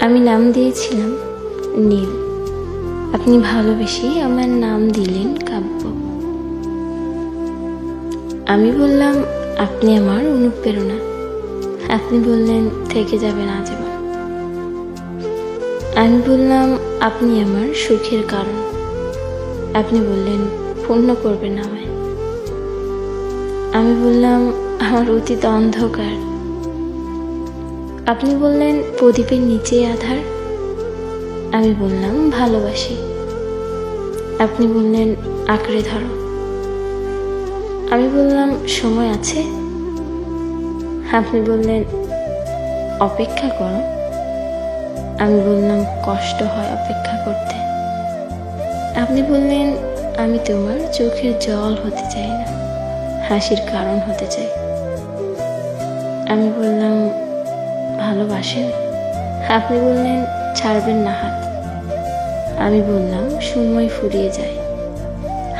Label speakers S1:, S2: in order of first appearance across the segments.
S1: আমি নাম দিয়েছিলাম নীল। আপনি ভালোবেসে আমার নাম দিলেন কাব্য। আমি বললাম আপনি আমার অনুপ্রেরণা। আপনি বললেন থেকে যাবেন আজীবন। আমি বললাম আপনি আমার সুখের কারণ। আপনি বললেন পূর্ণ করবেন আমায়। আমি বললাম আমার অতীত অন্ধকার। আপনি বললেন প্রদীপের নিচে আধার। আমি বললাম ভালোবাসি। আপনি বললেন আঁকড়ে ধরো। আমি বললাম সময় আছে। আপনি বললেন অপেক্ষা করো। আমি বললাম কষ্ট হয় অপেক্ষা করতে। আপনি বললেন আমি তোমার চোখের জল হতে চাই না, হাসির কারণ হতে চাই। আমি বললাম ভালোবাসেন। আপনি বললেন ছাড়বেন না হাত। আমি বললাম সময় ফুরিয়ে যায়।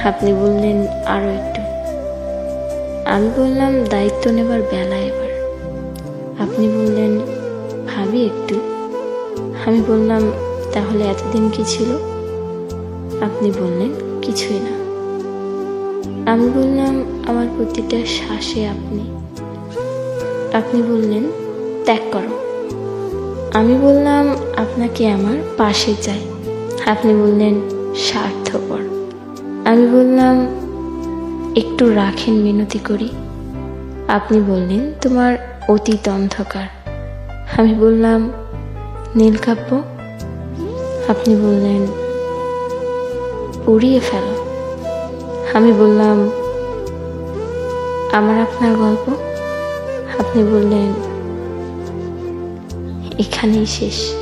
S1: আপনি বললেন আরো একটু। আমি বললাম দায়িত্ব নেবার বেলা এবার। আপনি বললেন ভাবি একটু। আমি বললাম তাহলে এতদিন কি ছিল? আপনি বললেন কিছুই না। আমি বললাম আমার প্রতিটা শ্বাসে আপনি। আপনি বললেন ত্যাগ করো। আমি বললাম আপনাকে আমার পাশে চাই। আপনি বললেন স্বার্থপর। আমি বললাম একটু রাখেন মিনতি করি। আপনি বললেন তোমার অতীত অন্ধকার। আমি বললাম নীলকাব্য। আপনি বললেন উড়িয়ে ফেলো। আমি বললাম আমার আপনার গল্প। আপনি বললেন এখানেই শেষ।